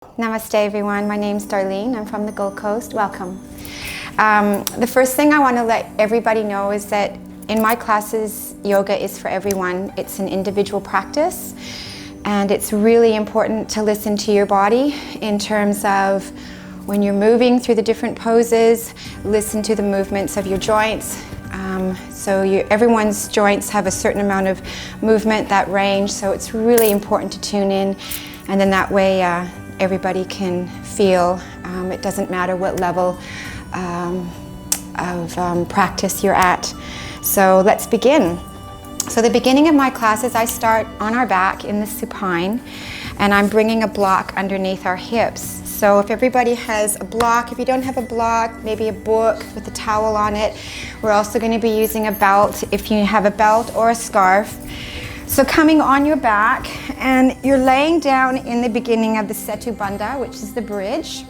Namaste everyone, my name's Darlene, I'm from the Gold Coast, welcome. The first thing I want to let everybody know is that in my classes, yoga is for everyone. It's an individual practice and it's really important to listen to your body in terms of when you're moving through the different poses, listen to the movements of your joints. Everyone's joints have a certain amount of movement, that range, so it's really important to tune in, and then that way everybody can feel. It doesn't matter what level of practice you're at. So let's begin. So the beginning of my classes, I start on our back in the supine, and I'm bringing a block underneath our hips. So if everybody has a block, if you don't have a block, maybe a book with a towel on it. We're also going to be using a belt if you have a belt or a scarf. So coming on your back, and you're laying down in the beginning of the Setu Bandha, which is the bridge.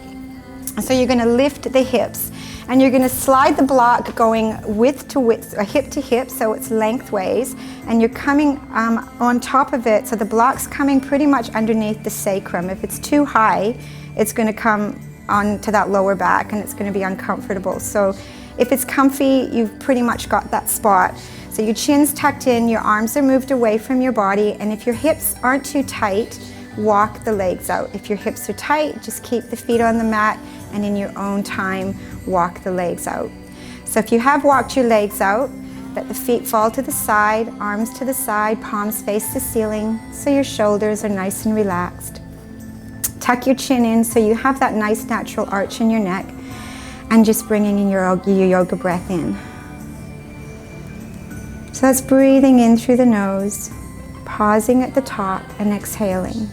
So you're going to lift the hips, and you're going to slide the block going width to width, or hip to hip, so it's lengthways, and you're coming on top of it, so the block's coming pretty much underneath the sacrum. If it's too high, it's going to come onto that lower back and it's going to be uncomfortable. So if it's comfy, you've pretty much got that spot. So your chin's tucked in, your arms are moved away from your body, and if your hips aren't too tight, walk the legs out. If your hips are tight, just keep the feet on the mat, and in your own time, walk the legs out. So if you have walked your legs out, let the feet fall to the side, arms to the side, palms face the ceiling, so your shoulders are nice and relaxed. Tuck your chin in so you have that nice natural arch in your neck, and just bringing in your yoga breath in. So that's breathing in through the nose, pausing at the top and exhaling.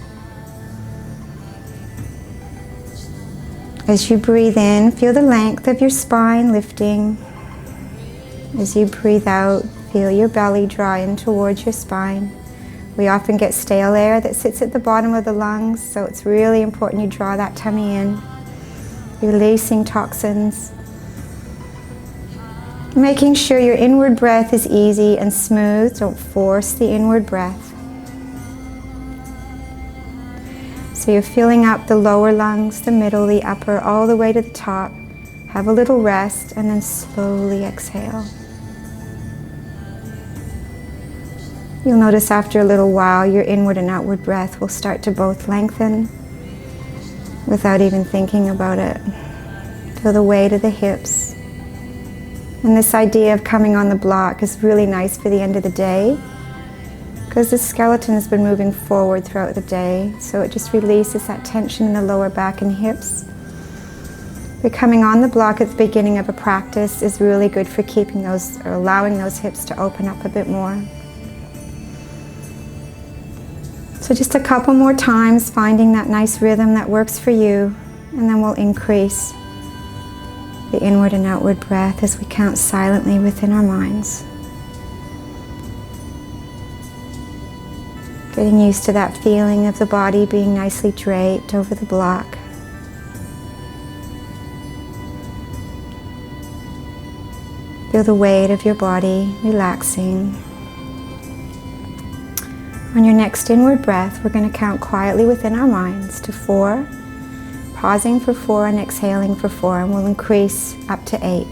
As you breathe in, feel the length of your spine lifting. As you breathe out, feel your belly draw in towards your spine. We often get stale air that sits at the bottom of the lungs, so it's really important you draw that tummy in, releasing toxins. Making sure your inward breath is easy and smooth. Don't force the inward breath. So you're filling up the lower lungs, the middle, the upper, all the way to the top. Have a little rest and then slowly exhale. You'll notice after a little while your inward and outward breath will start to both lengthen without even thinking about it. Feel the weight of the hips. And this idea of coming on the block is really nice for the end of the day, because the skeleton has been moving forward throughout the day, so it just releases that tension in the lower back and hips. But coming on the block at the beginning of a practice is really good for keeping those, or allowing those hips to open up a bit more. So just a couple more times, finding that nice rhythm that works for you, and then we'll increase the inward and outward breath as we count silently within our minds. Getting used to that feeling of the body being nicely draped over the block. Feel the weight of your body relaxing. On your next inward breath, we're going to count quietly within our minds to 4, pausing for 4 and exhaling for 4, and we'll increase up to 8.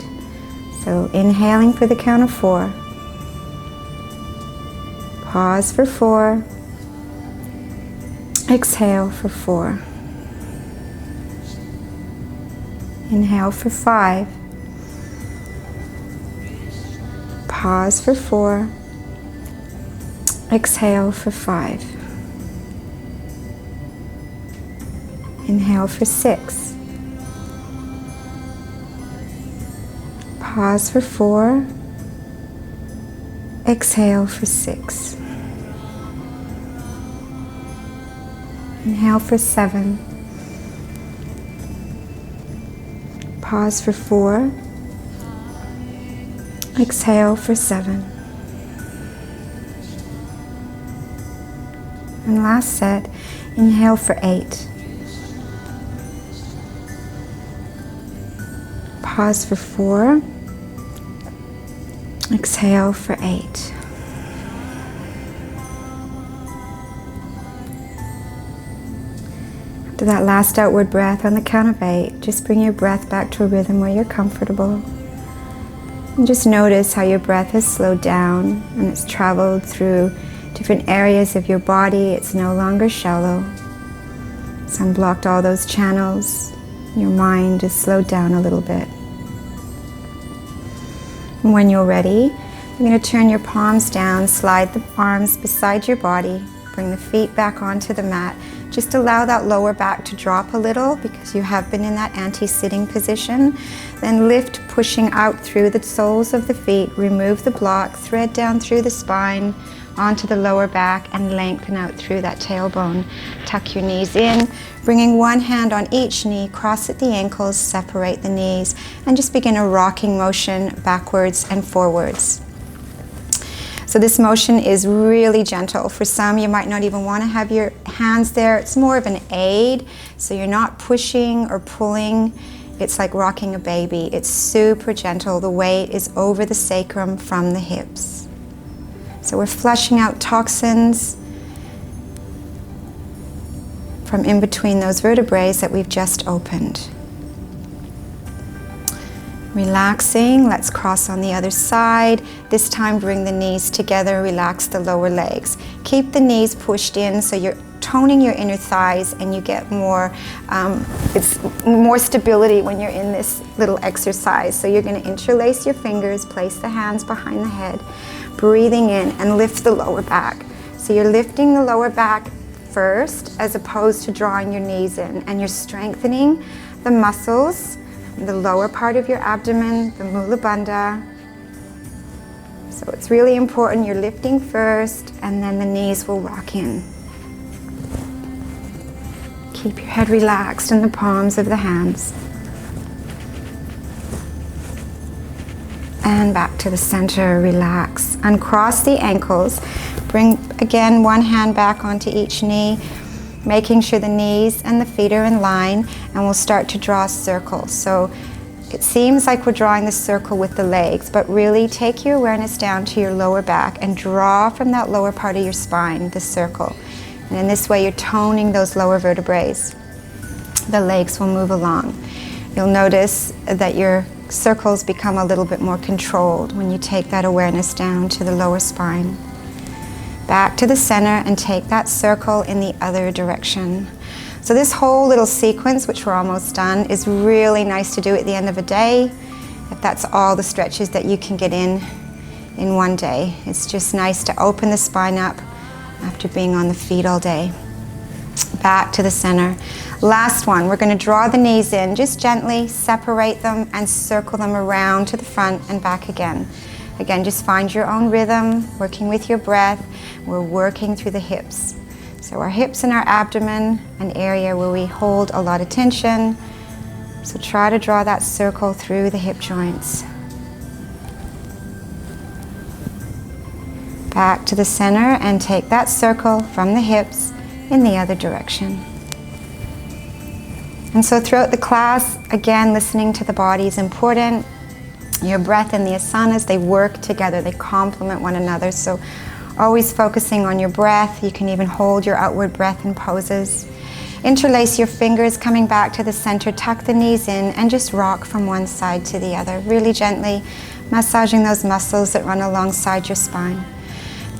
So inhaling for the count of 4, pause for 4, exhale for 4, inhale for 5, pause for 4, exhale for 5, inhale for 6, pause for 4, exhale for 6, inhale for 7, pause for 4, exhale for 7. And last set, inhale for 8. Pause for 4. Exhale for 8. So that last outward breath on the count of 8, just bring your breath back to a rhythm where you're comfortable. And just notice how your breath has slowed down and it's traveled through different areas of your body. It's no longer shallow. It's unblocked all those channels. Your mind is slowed down a little bit. And when you're ready, you're going to turn your palms down, slide the arms beside your body, bring the feet back onto the mat. Just allow that lower back to drop a little because you have been in that anti-sitting position. Then lift, pushing out through the soles of the feet. Remove the block, thread down through the spine, onto the lower back, and lengthen out through that tailbone. Tuck your knees in, bringing one hand on each knee, cross at the ankles, separate the knees, and just begin a rocking motion backwards and forwards. So this motion is really gentle. For some, you might not even want to have your hands there. It's more of an aid, so you're not pushing or pulling. It's like rocking a baby. It's super gentle. The weight is over the sacrum from the hips. So we're flushing out toxins from in between those vertebrae that we've just opened. Relaxing, let's cross on the other side. This time bring the knees together, relax the lower legs. Keep the knees pushed in so you're toning your inner thighs and you get more, it's more stability when you're in this little exercise. So you're going to interlace your fingers, place the hands behind the head, breathing in and lift the lower back. So you're lifting the lower back first as opposed to drawing your knees in, and you're strengthening the muscles, the lower part of your abdomen, the mula bandha. So it's really important you're lifting first and then the knees will rock in. Keep your head relaxed in the palms of the hands. And back to the center, relax. Uncross the ankles. Bring again one hand back onto each knee, making sure the knees and the feet are in line, and we'll start to draw circles. So it seems like we're drawing the circle with the legs, but really take your awareness down to your lower back and draw from that lower part of your spine, the circle. And in this way you're toning those lower vertebrae. The legs will move along. You'll notice that your circles become a little bit more controlled when you take that awareness down to the lower spine. Back to the center and take that circle in the other direction. So this whole little sequence, which we're almost done, is really nice to do at the end of a day, if that's all the stretches that you can get in one day. It's just nice to open the spine up after being on the feet all day. Back to the center. Last one, we're going to draw the knees in, just gently separate them and circle them around to the front and back again. Again, just find your own rhythm, working with your breath. We're working through the hips. So our hips and our abdomen, an area where we hold a lot of tension. So try to draw that circle through the hip joints. Back to the center and take that circle from the hips in the other direction. And so throughout the class, again, listening to the body is important. Your breath and the asanas, they work together, they complement one another. So always focusing on your breath. You can even hold your outward breath in poses. Interlace your fingers, coming back to the center, tuck the knees in and just rock from one side to the other, really gently massaging those muscles that run alongside your spine.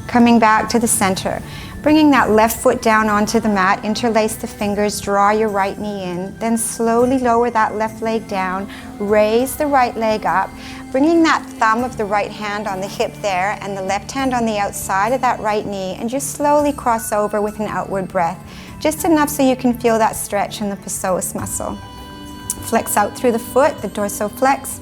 Coming back to the center, bringing that left foot down onto the mat, interlace the fingers, draw your right knee in, then slowly lower that left leg down, raise the right leg up, bringing that thumb of the right hand on the hip there and the left hand on the outside of that right knee, and just slowly cross over with an outward breath, just enough so you can feel that stretch in the psoas muscle. Flex out through the foot, the dorsoflex,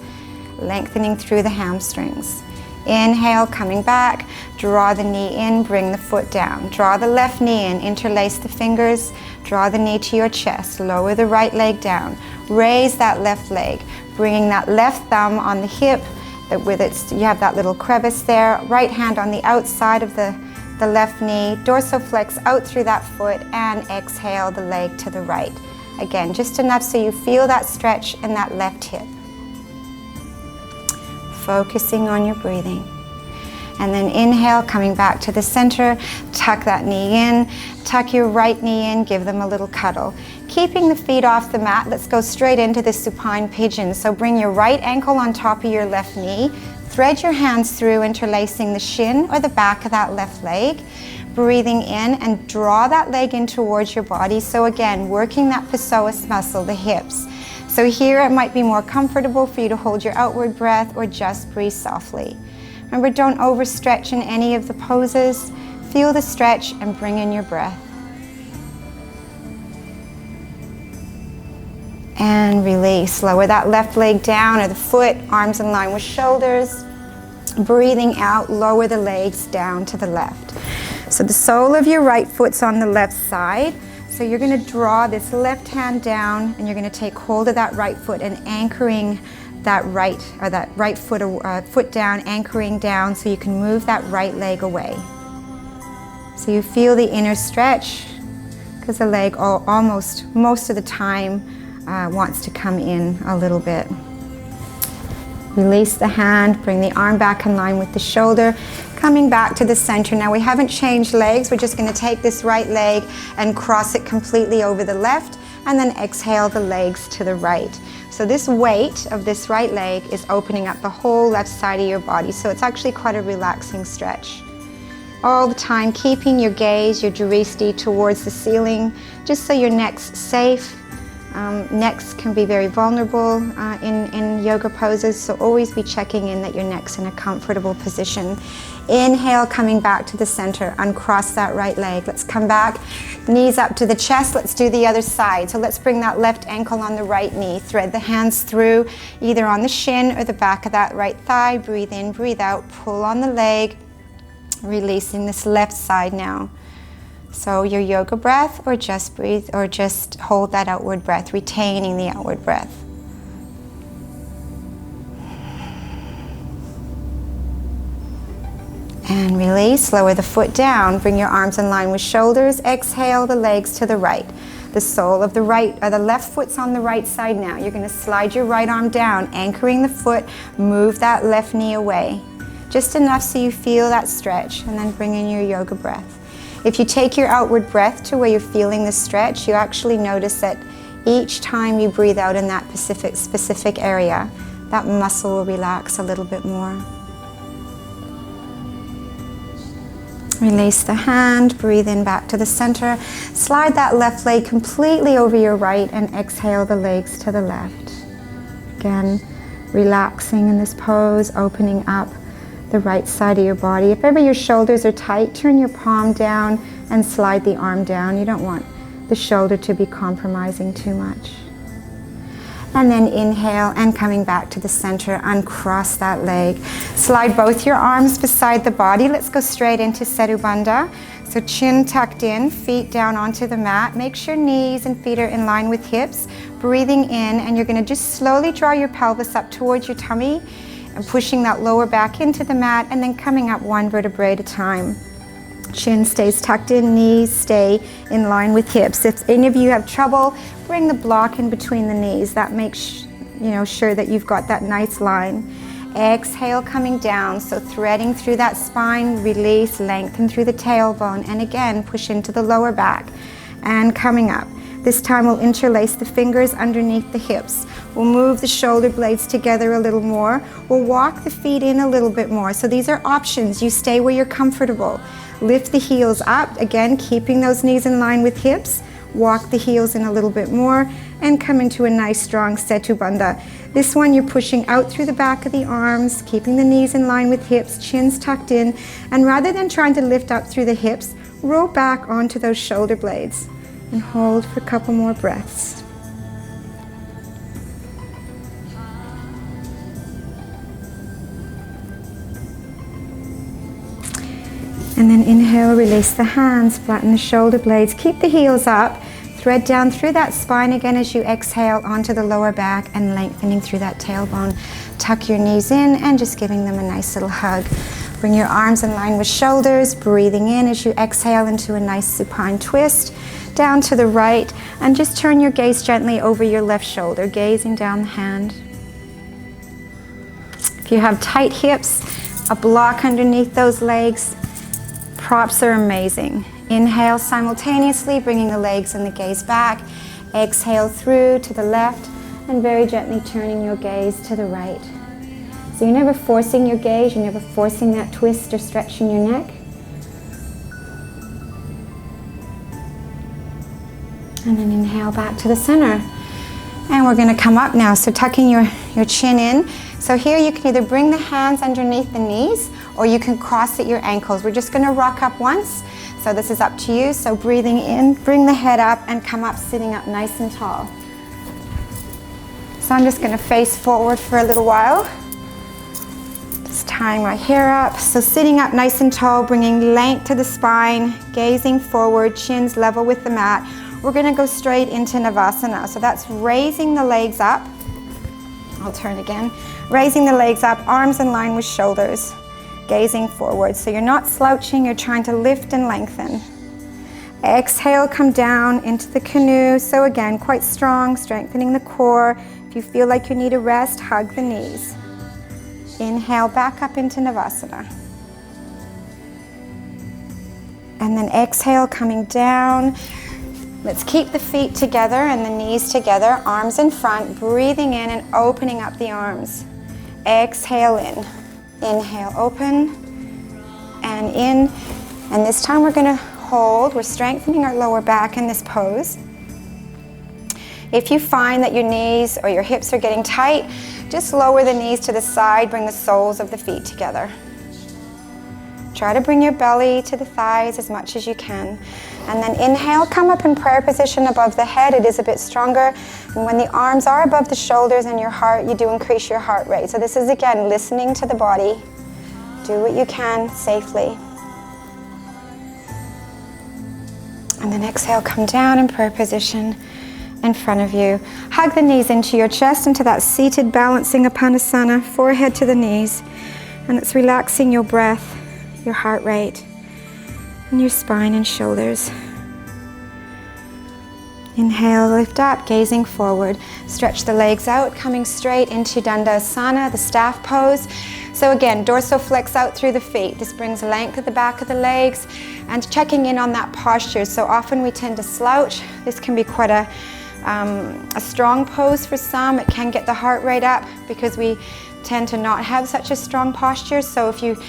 lengthening through the hamstrings. Inhale, coming back, draw the knee in, bring the foot down. Draw the left knee in, interlace the fingers, draw the knee to your chest, lower the right leg down, raise that left leg, bringing that left thumb on the hip, you have that little crevice there, right hand on the outside of the left knee, dorsoflex out through that foot, and exhale the leg to the right. Again, just enough so you feel that stretch in that left hip. Focusing on your breathing. And then inhale, coming back to the center, tuck that knee in, tuck your right knee in, give them a little cuddle. Keeping the feet off the mat, let's go straight into the supine pigeon. So bring your right ankle on top of your left knee, thread your hands through, interlacing the shin or the back of that left leg. Breathing in and draw that leg in towards your body. So again, working that psoas muscle, the hips. So here it might be more comfortable for you to hold your outward breath or just breathe softly. Remember, don't overstretch in any of the poses. Feel the stretch and bring in your breath. And release. Lower that left leg down or the foot, arms in line with shoulders. Breathing out, lower the legs down to the left. So the sole of your right foot's on the left side. So you're going to draw this left hand down and you're going to take hold of that right foot and anchoring that right foot down, anchoring down so you can move that right leg away. So you feel the inner stretch because the leg almost most of the time wants to come in a little bit. Release the hand, bring the arm back in line with the shoulder, coming back to the center. Now we haven't changed legs, we're just going to take this right leg and cross it completely over the left and then exhale the legs to the right. So this weight of this right leg is opening up the whole left side of your body, so it's actually quite a relaxing stretch. All the time keeping your gaze, your drishti towards the ceiling, just so your neck's safe. Necks can be very vulnerable in yoga poses, so always be checking in that your neck's in a comfortable position. Inhale, coming back to the center, uncross that right leg. Let's come back, knees up to the chest. Let's do the other side. So let's bring that left ankle on the right knee. Thread the hands through, either on the shin or the back of that right thigh. Breathe in, breathe out, pull on the leg, releasing this left side now. So your yoga breath, or just breathe, or just hold that outward breath, retaining the outward breath. And release, lower the foot down, bring your arms in line with shoulders, exhale the legs to the right. The sole of the left foot's on the right side now. You're going to slide your right arm down, anchoring the foot, move that left knee away. Just enough so you feel that stretch, and then bring in your yoga breath. If you take your outward breath to where you're feeling the stretch, you actually notice that each time you breathe out in that specific area, that muscle will relax a little bit more. Release the hand, breathe in back to the center. Slide that left leg completely over your right and exhale the legs to the left. Again, relaxing in this pose, opening up the right side of your body. If ever your shoulders are tight, turn your palm down and slide the arm down. You don't want the shoulder to be compromising too much. And then inhale and coming back to the center, uncross that leg. Slide both your arms beside the body. Let's go straight into Setu Bandha. So chin tucked in, feet down onto the mat. Make sure knees and feet are in line with hips. Breathing in, and you're going to just slowly draw your pelvis up towards your tummy and pushing that lower back into the mat, and then coming up one vertebrae at a time. Chin stays tucked in, knees stay in line with hips. If any of you have trouble, bring the block in between the knees. That makes sure that you've got that nice line. Exhale, coming down, so threading through that spine, release, lengthen through the tailbone, and again push into the lower back. And coming up. This time we'll interlace the fingers underneath the hips. We'll move the shoulder blades together a little more. We'll walk the feet in a little bit more. So these are options. You stay where you're comfortable. Lift the heels up, again keeping those knees in line with hips. Walk the heels in a little bit more and come into a nice strong Setu Bandha. This one you're pushing out through the back of the arms, keeping the knees in line with hips, chins tucked in, and rather than trying to lift up through the hips, roll back onto those shoulder blades. And hold for a couple more breaths. And then inhale, release the hands, flatten the shoulder blades, keep the heels up, thread down through that spine again as you exhale onto the lower back and lengthening through that tailbone. Tuck your knees in and just giving them a nice little hug. Bring your arms in line with shoulders, breathing in as you exhale into a nice supine twist. Down to the right, and just turn your gaze gently over your left shoulder, gazing down the hand. If you have tight hips, a block underneath those legs, props are amazing. Inhale simultaneously, bringing the legs and the gaze back. Exhale through to the left and very gently turning your gaze to the right. So you're never forcing your gaze, you're never forcing that twist or stretch in your neck. And then inhale back to the center. And we're going to come up now, so tucking your chin in. So here you can either bring the hands underneath the knees or you can cross at your ankles. We're just going to rock up once, so this is up to you. So breathing in, bring the head up and come up, sitting up nice and tall. So I'm just going to face forward for a little while. Just tying my hair up. So sitting up nice and tall, bringing length to the spine, gazing forward, chins level with the mat. We're going to go straight into Navasana. So that's raising the legs up. I'll turn again. Raising the legs up, arms in line with shoulders, gazing forward. So you're not slouching, you're trying to lift and lengthen. Exhale, come down into the canoe. So again, quite strong, strengthening the core. If you feel like you need a rest, hug the knees. Inhale, back up into Navasana. And then exhale, coming down. Let's keep the feet together and the knees together, arms in front, breathing in and opening up the arms. Exhale in. Inhale, open and in. And this time we're going to hold. We're strengthening our lower back in this pose. If you find that your knees or your hips are getting tight, just lower the knees to the side, bring the soles of the feet together. Try to bring your belly to the thighs as much as you can. And then inhale, come up in prayer position above the head. It is a bit stronger. And when the arms are above the shoulders and your heart, you do increase your heart rate. So this is, again, listening to the body. Do what you can safely. And then exhale, come down in prayer position in front of you. Hug the knees into your chest, into that seated balancing Apanasana, forehead to the knees. And it's relaxing your breath, your heart rate, and your spine and shoulders. Inhale, lift up, gazing forward. Stretch the legs out, coming straight into Asana, the staff pose. So again, dorsoflex out through the feet. This brings length at the back of the legs and checking in on that posture. So often we tend to slouch. This can be quite a strong pose for some. It can get the heart rate up because we tend to not have such a strong posture. So if you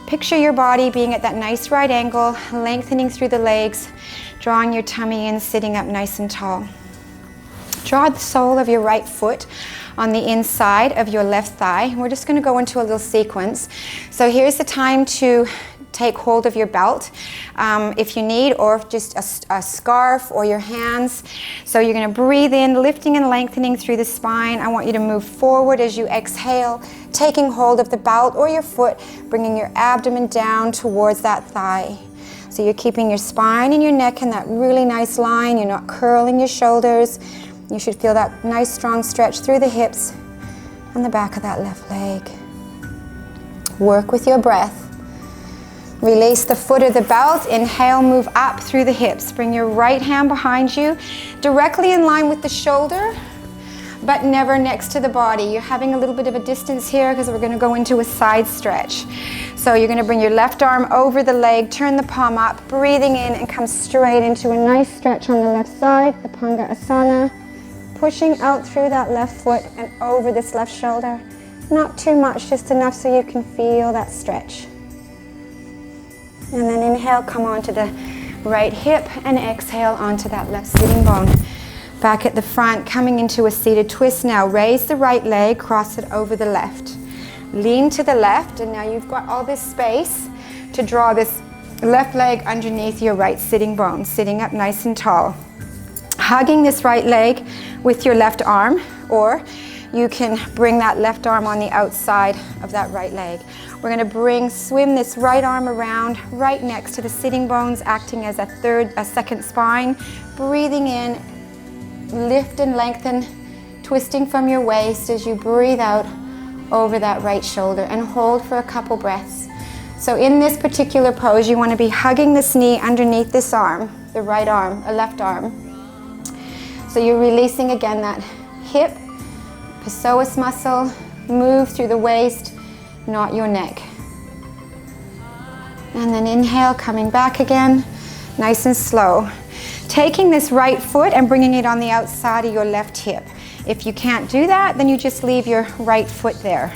picture your body being at that nice right angle, lengthening through the legs, drawing your tummy in, sitting up nice and tall. Draw the sole of your right foot on the inside of your left thigh. We're just going to go into a little sequence. So here's the time to take hold of your belt if you need, or just a scarf or your hands. So you're going to breathe in, lifting and lengthening through the spine. I want you to move forward as you exhale, taking hold of the belt or your foot, bringing your abdomen down towards that thigh. So you're keeping your spine and your neck in that really nice line. You're not curling your shoulders. You should feel that nice strong stretch through the hips and the back of that left leg. Work with your breath. Release the foot or the belt. Inhale, move up through the hips. Bring your right hand behind you, directly in line with the shoulder, but never next to the body. You're having a little bit of a distance here because we're going to go into a side stretch. So you're going to bring your left arm over the leg, turn the palm up, breathing in and come straight into a nice stretch on the left side, the Garuda Asana. Pushing out through that left foot and over this left shoulder. Not too much, just enough so you can feel that stretch. And then inhale, come onto the right hip and exhale onto that left sitting bone. Back at the front, coming into a seated twist now. Raise the right leg, cross it over the left. Lean to the left, and now you've got all this space to draw this left leg underneath your right sitting bone, sitting up nice and tall. Hugging this right leg with your left arm, or you can bring that left arm on the outside of that right leg. We're going to swim this right arm around right next to the sitting bones, acting as a second spine. Breathing in, lift and lengthen, twisting from your waist as you breathe out over that right shoulder, and hold for a couple breaths. So in this particular pose, you want to be hugging this knee underneath this arm, the right arm, a left arm. So you're releasing again that hip, psoas muscle, move through the waist, not your neck. And then inhale, coming back again, nice and slow. taking this right foot and bringing it on the outside of your left hip. If you can't do that, then you just leave your right foot there.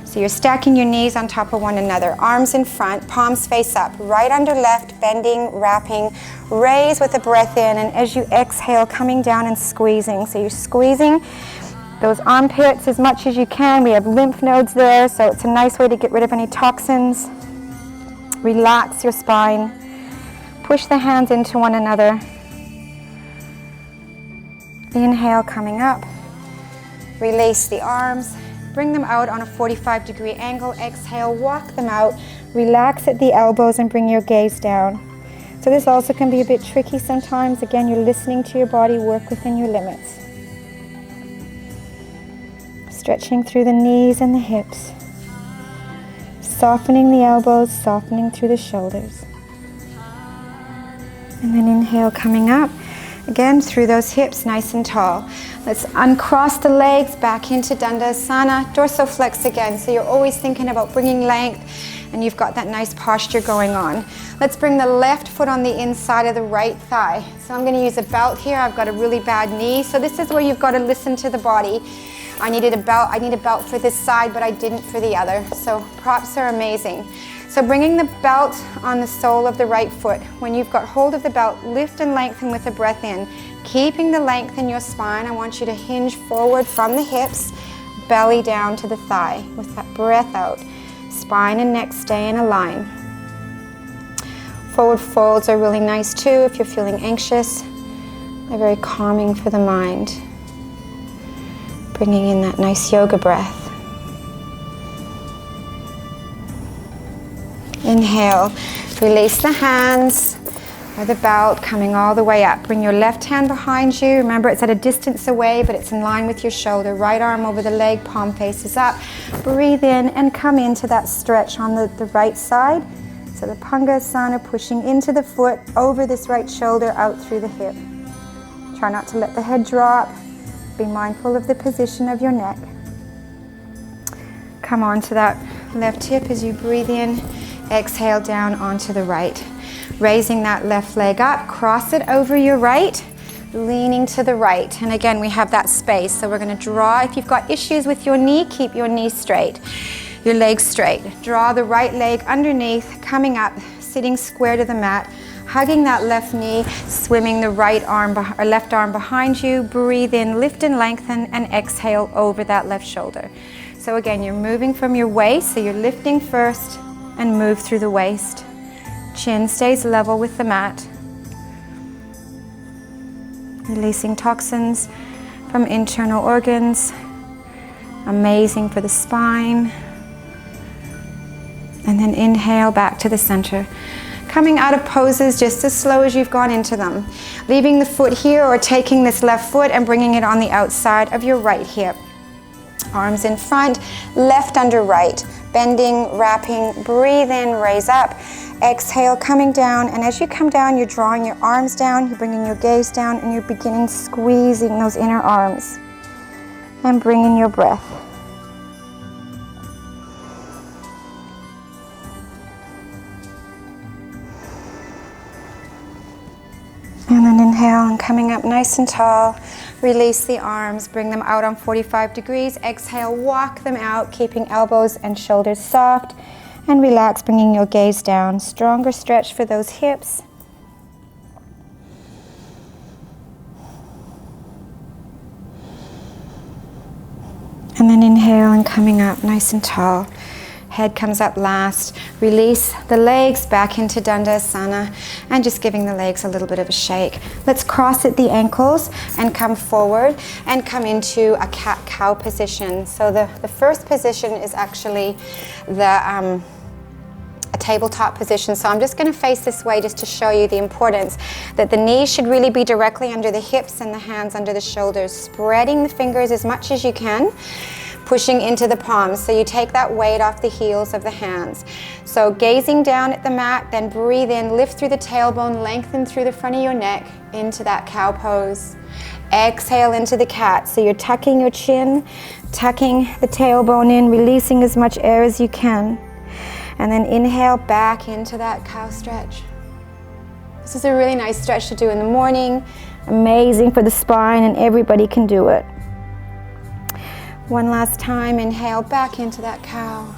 So you're stacking your knees on top of one another, arms in front, palms face up, right under left, bending, wrapping, raise with a breath in, and as you exhale, coming down and squeezing. So you're squeezing those armpits as much as you can. We have lymph nodes there, so it's a nice way to get rid of any toxins. Relax your spine. Push the hands into one another. Inhale, coming up. Release the arms. Bring them out on a 45-degree angle. Exhale, walk them out. Relax at the elbows and bring your gaze down. So this also can be a bit tricky sometimes. Again, you're listening to your body, work within your limits. Stretching through the knees and the hips. Softening the elbows, softening through the shoulders. And then inhale, coming up. Again, through those hips, nice and tall. Let's uncross the legs, back into Tadasana. Dorsoflex again, so you're always thinking about bringing length, and you've got that nice posture going on. Let's bring the left foot on the inside of the right thigh. So I'm going to use a belt here. I've got a really bad knee, so this is where you've got to listen to the body. I need a belt for this side, but I didn't for the other. So props are amazing. So bringing the belt on the sole of the right foot. When you've got hold of the belt, lift and lengthen with a breath in. Keeping the length in your spine, I want you to hinge forward from the hips, belly down to the thigh with that breath out. Spine and neck stay in a line. Forward folds are really nice too if you're feeling anxious. They're very calming for the mind. Bringing in that nice yoga breath. Inhale, release the hands or the belt, coming all the way up. Bring your left hand behind you. Remember, it's at a distance away, but it's in line with your shoulder. Right arm over the leg, palm faces up. Breathe in and come into that stretch on the right side. So the Asana, pushing into the foot, over this right shoulder, out through the hip. Try not to let the head drop. Be mindful of the position of your neck. Come on to that left hip as you breathe in. Exhale down onto the right. Raising that left leg up, cross it over your right, leaning to the right. And again, we have that space, so we're going to draw. If you've got issues with your knee, keep your knee straight, your leg straight. Draw the right leg underneath, coming up, sitting square to the mat, hugging that left knee, swimming the right arm or left arm behind you. Breathe in, lift and lengthen, and exhale over that left shoulder. So again, you're moving from your waist, so you're lifting first, and move through the waist. Chin stays level with the mat. Releasing toxins from internal organs. Amazing for the spine. And then inhale back to the center. Coming out of poses just as slow as you've gone into them. Leaving the foot here or taking this left foot and bringing it on the outside of your right hip. Arms in front, left under right. Bending, wrapping, breathe in, raise up. Exhale, coming down, and as you come down, you're drawing your arms down, you're bringing your gaze down, and you're beginning squeezing those inner arms. And bring in your breath. And then inhale and coming up nice and tall. Release the arms, bring them out on 45 degrees. Exhale, walk them out, keeping elbows and shoulders soft. And relax, bringing your gaze down. Stronger stretch for those hips. And then inhale and coming up nice and tall. Head comes up last. Release the legs back into Asana and just giving the legs a little bit of a shake. Let's cross at the ankles and come forward and come into a cat-cow position. So the first position is actually a tabletop position. So I'm just going to face this way just to show you the importance that the knees should really be directly under the hips and the hands under the shoulders. Spreading the fingers as much as you can. Pushing into the palms, so you take that weight off the heels of the hands. So gazing down at the mat, then breathe in, lift through the tailbone, lengthen through the front of your neck into that cow pose. Exhale into the cat, so you're tucking your chin, tucking the tailbone in, releasing as much air as you can. And then inhale back into that cow stretch. This is a really nice stretch to do in the morning. Amazing for the spine, and everybody can do it. One last time, inhale back into that cow.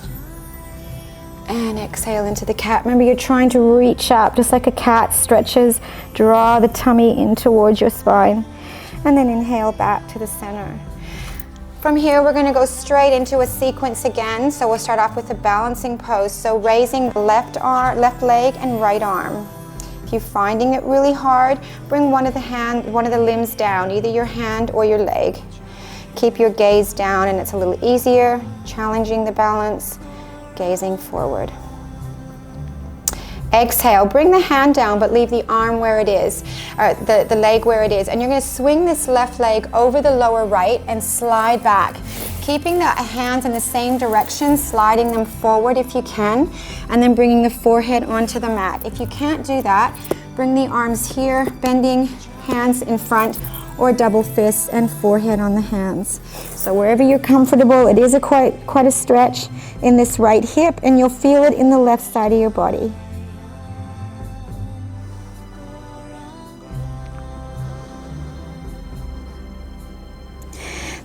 And exhale into the cat. Remember, you're trying to reach up, just like a cat stretches. Draw the tummy in towards your spine. And then inhale back to the center. From here, we're going to go straight into a sequence again. So we'll start off with a balancing pose. So raising the left leg and right arm. If you're finding it really hard, bring one of the limbs down, either your hand or your leg. Keep your gaze down, and it's a little easier, challenging the balance, gazing forward. Exhale, bring the hand down, but leave the arm where it is, or the leg where it is. And you're going to swing this left leg over the lower right and slide back. Keeping the hands in the same direction, sliding them forward if you can, and then bringing the forehead onto the mat. If you can't do that, bring the arms here, bending hands in front, or double fists and forehead on the hands. So wherever you're comfortable, it is quite a stretch in this right hip, and you'll feel it in the left side of your body.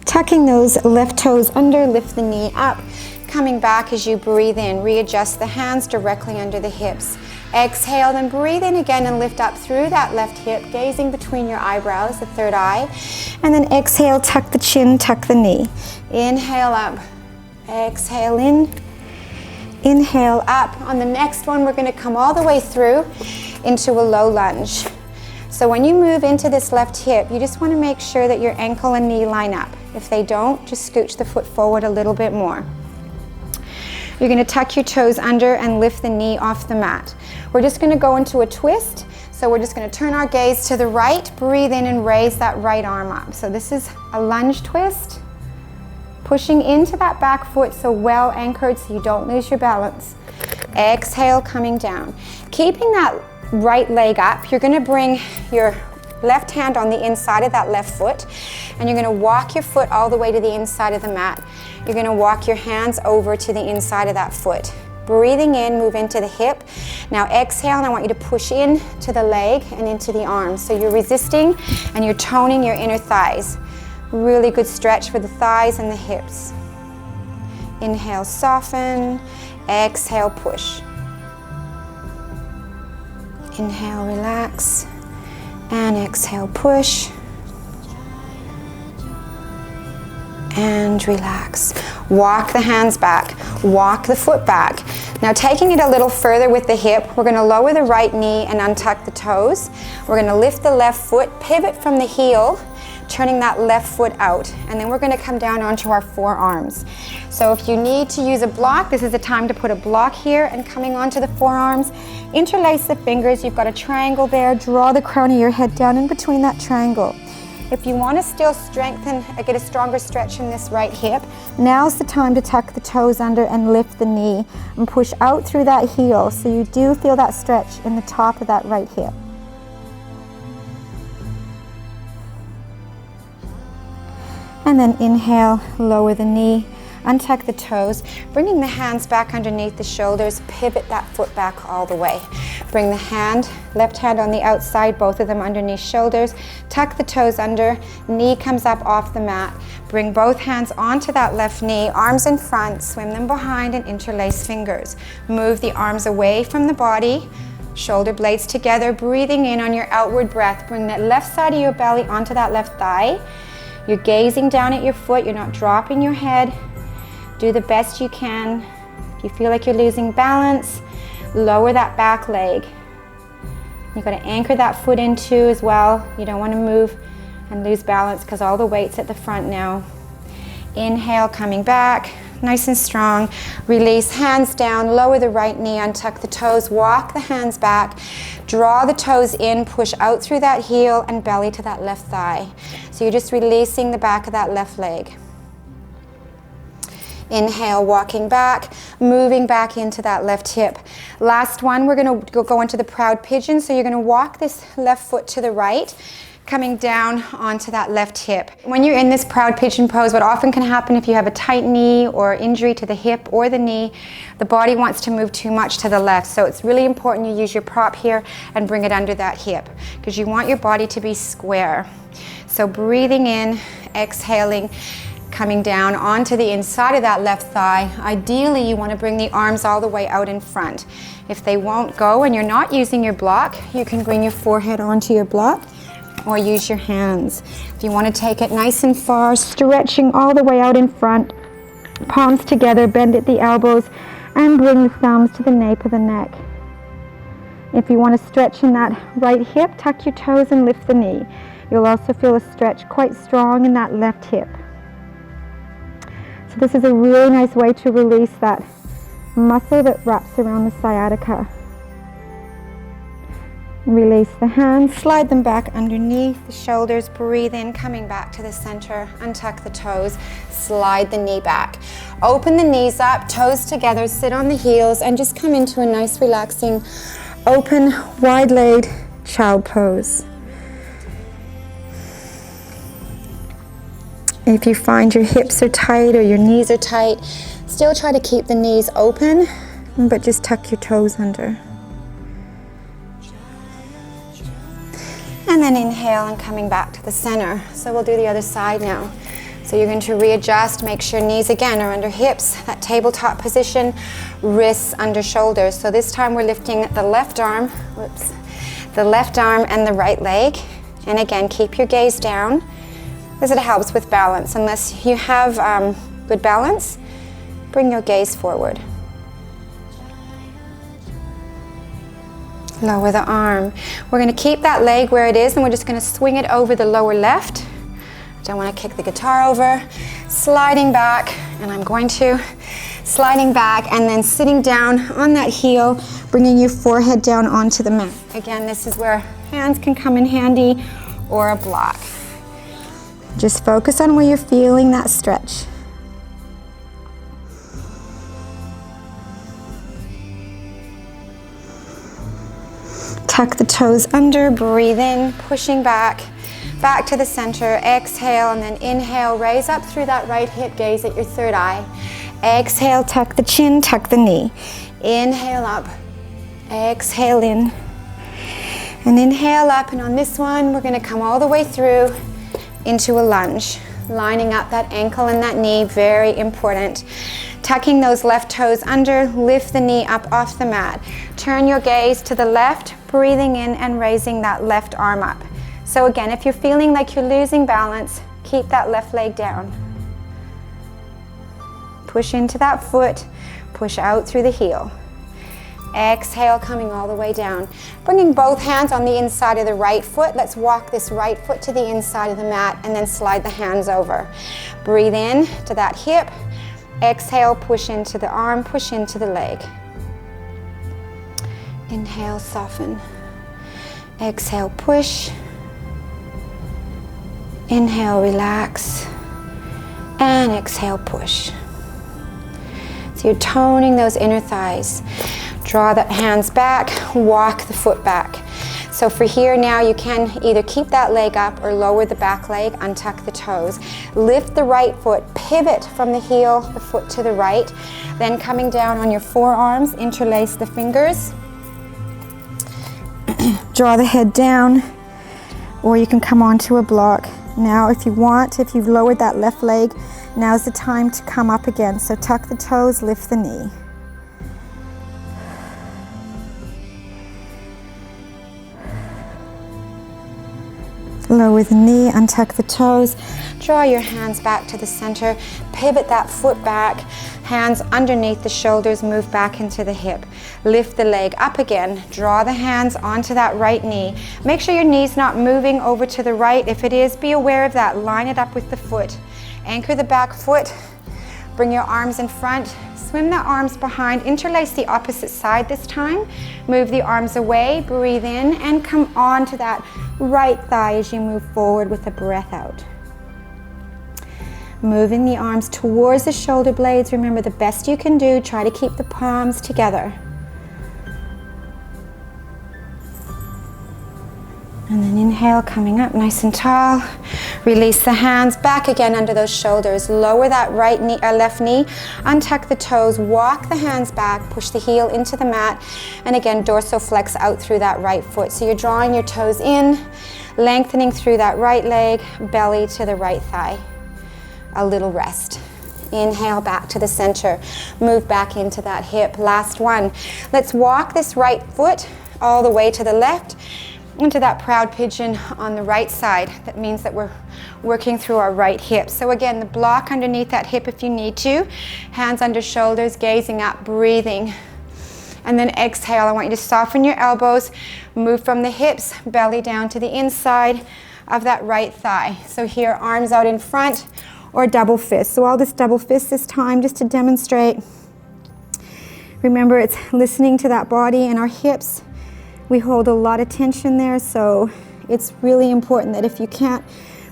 Tucking those left toes under, lift the knee up. Coming back as you breathe in, readjust the hands directly under the hips. Exhale, then breathe in again and lift up through that left hip, gazing between your eyebrows, the third eye. And then exhale, tuck the chin, tuck the knee. Inhale up, exhale in, inhale up. On the next one, we're going to come all the way through into a low lunge. So when you move into this left hip, you just want to make sure that your ankle and knee line up. If they don't, just scooch the foot forward a little bit more. You're going to tuck your toes under and lift the knee off the mat. We're just going to go into a twist. So we're just going to turn our gaze to the right, breathe in and raise that right arm up. So this is a lunge twist. Pushing into that back foot so well anchored so you don't lose your balance. Exhale, coming down. Keeping that right leg up, you're going to bring your left hand on the inside of that left foot, and you're going to walk your foot all the way to the inside of the mat. You're going to walk your hands over to the inside of that foot. Breathing in, move into the hip. Now exhale, and I want you to push in to the leg and into the arms. So you're resisting and you're toning your inner thighs. Really good stretch for the thighs and the hips. Inhale, soften. Exhale, push. Inhale, relax. And exhale, push. And relax. Walk the hands back. Walk the foot back. Now taking it a little further with the hip, we're going to lower the right knee and untuck the toes. We're going to lift the left foot, pivot from the heel, turning that left foot out. And then we're going to come down onto our forearms. So if you need to use a block, this is the time to put a block here, and coming onto the forearms, interlace the fingers. You've got a triangle there. Draw the crown of your head down in between that triangle. If you want to still strengthen, get a stronger stretch in this right hip, now's the time to tuck the toes under and lift the knee and push out through that heel so you do feel that stretch in the top of that right hip. And then inhale, lower the knee, untuck the toes, bringing the hands back underneath the shoulders, pivot that foot back all the way. Bring the hand, left hand on the outside, both of them underneath shoulders, tuck the toes under, knee comes up off the mat. Bring both hands onto that left knee, arms in front, swim them behind and interlace fingers. Move the arms away from the body, shoulder blades together, breathing in on your outward breath. Bring that left side of your belly onto that left thigh. You're gazing down at your foot, you're not dropping your head. Do the best you can. If you feel like you're losing balance, lower that back leg. You've got to anchor that foot in too as well. You don't want to move and lose balance because all the weight's at the front now. Inhale, coming back, nice and strong. Release, hands down, lower the right knee, untuck the toes, walk the hands back, draw the toes in, push out through that heel and belly to that left thigh. So you're just releasing the back of that left leg. Inhale, walking back, moving back into that left hip. Last one, we're going to go into the proud pigeon. So you're going to walk this left foot to the right, coming down onto that left hip. When you're in this proud pigeon pose, what often can happen if you have a tight knee or injury to the hip or the knee, the body wants to move too much to the left. So it's really important you use your prop here and bring it under that hip because you want your body to be square. So breathing in, exhaling, coming down onto the inside of that left thigh. Ideally, you want to bring the arms all the way out in front. If they won't go and you're not using your block, you can bring your forehead onto your block or use your hands. If you want to take it nice and far, stretching all the way out in front, palms together, bend at the elbows, and bring the thumbs to the nape of the neck. If you want to stretch in that right hip, tuck your toes and lift the knee. You'll also feel a stretch quite strong in that left hip. So this is a really nice way to release that muscle that wraps around the sciatica. Release the hands, slide them back underneath the shoulders, breathe in, coming back to the center, untuck the toes, slide the knee back. Open the knees up, toes together, sit on the heels, and just come into a nice relaxing, open, wide-legged child pose. If you find your hips are tight or your knees are tight, still try to keep the knees open, but just tuck your toes under. And then inhale and coming back to the center. So we'll do the other side now. So you're going to readjust, make sure knees again are under hips, that tabletop position, wrists under shoulders. So this time we're lifting the left arm, the left arm and the right leg. And again, keep your gaze down, because it helps with balance. Unless you have good balance, bring your gaze forward. Lower the arm. We're going to keep that leg where it is and we're just going to swing it over the lower left. Don't want to kick the guitar over. Sliding back, and I'm going to. Sliding back and then sitting down on that heel, bringing your forehead down onto the mat. Again, this is where hands can come in handy or a block. Just focus on where you're feeling that stretch. Tuck the toes under, breathe in, pushing back, back to the center. Exhale and then inhale, raise up through that right hip, gaze at your third eye. Exhale, tuck the chin, tuck the knee. Inhale up, exhale in, and inhale up. And on this one, we're going to come all the way through into a lunge, lining up that ankle and that knee, very important. Tucking those left toes under, lift the knee up off the mat. Turn your gaze to the left, breathing in and raising that left arm up. So again, if you're feeling like you're losing balance, keep that left leg down. Push into that foot, push out through the heel. Exhale, coming all the way down. Bringing both hands on the inside of the right foot. Let's walk this right foot to the inside of the mat and then slide the hands over. Breathe in to that hip. Exhale, push into the arm, push into the leg. Inhale, soften. Exhale, push. Inhale, relax. And exhale, push. So you're toning those inner thighs. Draw the hands back, walk the foot back. So for here now, you can either keep that leg up or lower the back leg, untuck the toes. Lift the right foot, pivot from the heel, the foot to the right. Then coming down on your forearms, interlace the fingers. Draw the head down, or you can come onto a block. Now if you want, if you've lowered that left leg, now's the time to come up again. So tuck the toes, lift the knee. Lower the knee, untuck the toes, draw your hands back to the center, pivot that foot back, hands underneath the shoulders, move back into the hip. Lift the leg up again, draw the hands onto that right knee. Make sure your knee's not moving over to the right. If it is, be aware of that. Line it up with the foot. Anchor the back foot, bring your arms in front, swim the arms behind, interlace the opposite side this time. Move the arms away, breathe in, and come on to that right thigh as you move forward with a breath out. Moving the arms towards the shoulder blades. Remember, the best you can do, try to keep the palms together. And then inhale. Inhale, coming up nice and tall. Release the hands back again under those shoulders. Lower that right knee, left knee. Untuck the toes. Walk the hands back. Push the heel into the mat. And again, dorsoflex out through that right foot. So you're drawing your toes in, lengthening through that right leg, belly to the right thigh. A little rest. Inhale back to the center. Move back into that hip. Last one. Let's walk this right foot all the way to the left into that proud pigeon on the right side. That means that we're working through our right hip. So again, the block underneath that hip if you need to. Hands under shoulders, gazing up, breathing. And then exhale. I want you to soften your elbows. Move from the hips, belly down to the inside of that right thigh. So here, arms out in front or double fist. So I'll just double fist this time just to demonstrate. Remember, it's listening to that body and our hips. We hold a lot of tension there, so it's really important that if you can't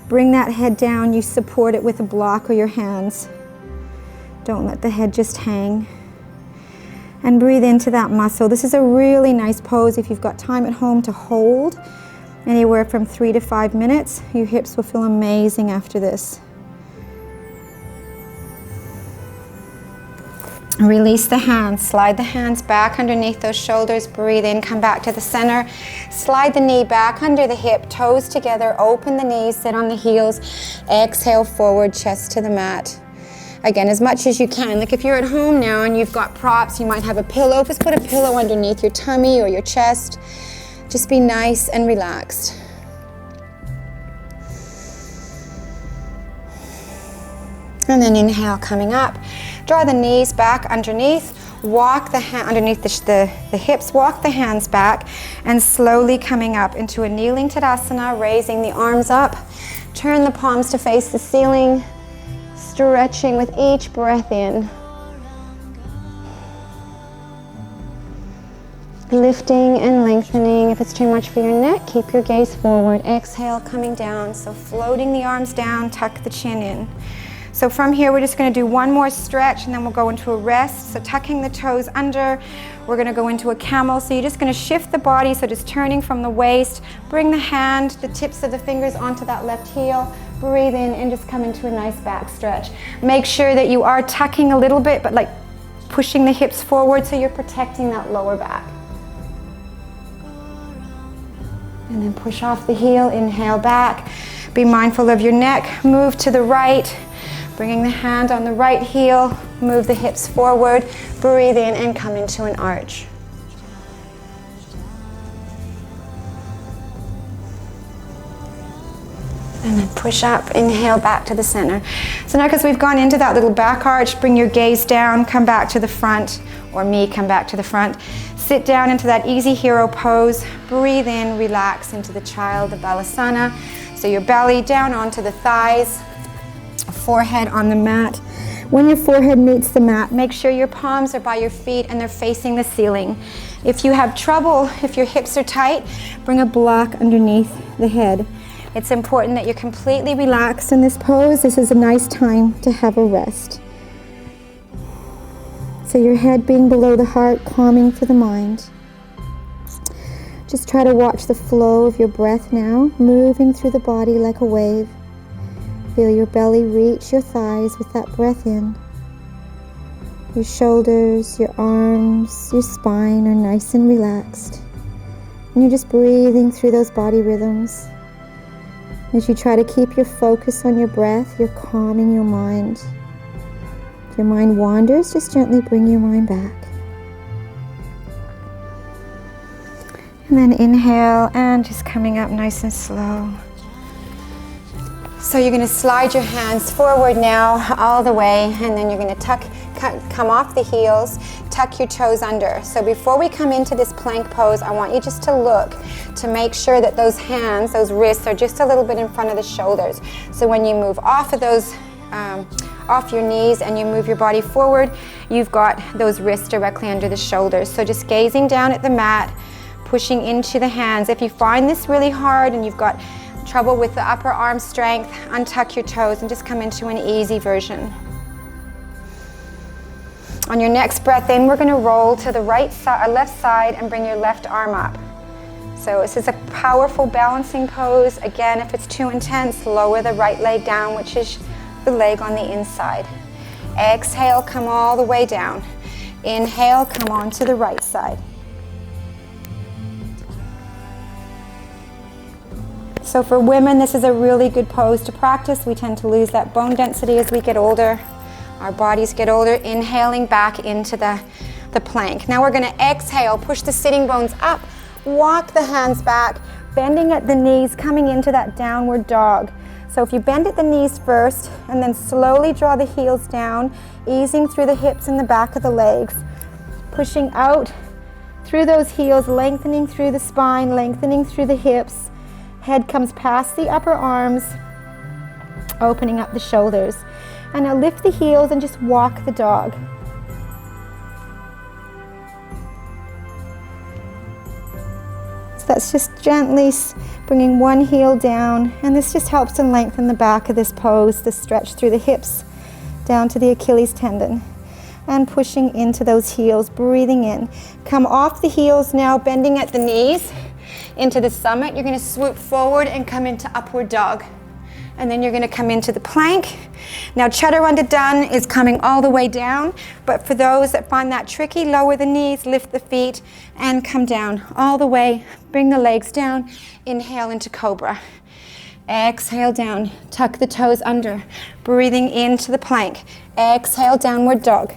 bring that head down, you support it with a block or your hands. Don't let the head just hang. And breathe into that muscle. This is a really nice pose if you've got time at home to hold. Anywhere from 3 to 5 minutes. Your hips will feel amazing after this. Release the hands, slide the hands back underneath those shoulders, breathe in, come back to the center, slide the knee back under the hip, toes together, open the knees, sit on the heels, exhale forward, chest to the mat. Again, as much as you can. Like if you're at home now and you've got props, you might have a pillow, just put a pillow underneath your tummy or your chest. Just be nice and relaxed. And then inhale, coming up. Draw the knees back underneath. Walk the hand underneath the hips. Walk the hands back and slowly coming up into a kneeling Tadasana, raising the arms up. Turn the palms to face the ceiling. Stretching with each breath in. Lifting and lengthening. If it's too much for your neck, keep your gaze forward. Exhale, coming down. So floating the arms down, tuck the chin in. So from here, we're just going to do one more stretch and then we'll go into a rest. So tucking the toes under, we're going to go into a camel. So you're just going to shift the body, so just turning from the waist, bring the hand, the tips of the fingers onto that left heel, breathe in and just come into a nice back stretch. Make sure that you are tucking a little bit, but like pushing the hips forward so you're protecting that lower back. And then push off the heel, inhale back. Be mindful of your neck, move to the right. Bringing the hand on the right heel, move the hips forward, breathe in and come into an arch. And then push up, inhale back to the center. So now because we've gone into that little back arch, bring your gaze down, come back to the front, or me, come back to the front. Sit down into that easy hero pose, breathe in, relax into the child, the Malasana. So your belly down onto the thighs, forehead on the mat. When your forehead meets the mat, make sure your palms are by your feet and they're facing the ceiling. If you have trouble, if your hips are tight, bring a block underneath the head. It's important that you're completely relaxed in this pose. This is a nice time to have a rest. So your head being below the heart, calming for the mind. Just try to watch the flow of your breath now, moving through the body like a wave. Feel your belly reach your thighs with that breath in. Your shoulders, your arms, your spine are nice and relaxed. And you're just breathing through those body rhythms. As you try to keep your focus on your breath, you're calming your mind. If your mind wanders, just gently bring your mind back. And then inhale and just coming up nice and slow. So you're going to slide your hands forward now all the way, and then you're going to come off the heels, tuck your toes under. So before we come into this plank pose, I want you just to look to make sure that those hands, those wrists are just a little bit in front of the shoulders. So when you move off of those, off your knees and you move your body forward, you've got those wrists directly under the shoulders. So just gazing down at the mat, pushing into the hands. If you find this really hard and you've got trouble with the upper arm strength, untuck your toes and just come into an easy version. On your next breath in, we're going to roll to the right side, left side, and bring your left arm up. So this is a powerful balancing pose. Again, if it's too intense, lower the right leg down, which is the leg on the inside. Exhale, come all the way down. Inhale, come on to the right side. So for women, this is a really good pose to practice. We tend to lose that bone density as we get older. Our bodies get older. Inhaling back into the plank. Now we're going to exhale, push the sitting bones up, walk the hands back, bending at the knees, coming into that downward dog. So if you bend at the knees first and then slowly draw the heels down, easing through the hips and the back of the legs, pushing out through those heels, lengthening through the spine, lengthening through the hips. Head comes past the upper arms, opening up the shoulders. And now lift the heels and just walk the dog. So that's just gently bringing one heel down, and this just helps to lengthen the back of this pose, the stretch through the hips down to the Achilles tendon, and pushing into those heels, breathing in. Come off the heels now, bending at the knees into the summit. You're going to swoop forward and come into upward dog. And then you're going to come into the plank. Now Chaturanga done is coming all the way down, but for those that find that tricky, lower the knees, lift the feet, and come down all the way. Bring the legs down. Inhale into cobra. Exhale down. Tuck the toes under. Breathing into the plank. Exhale, downward dog.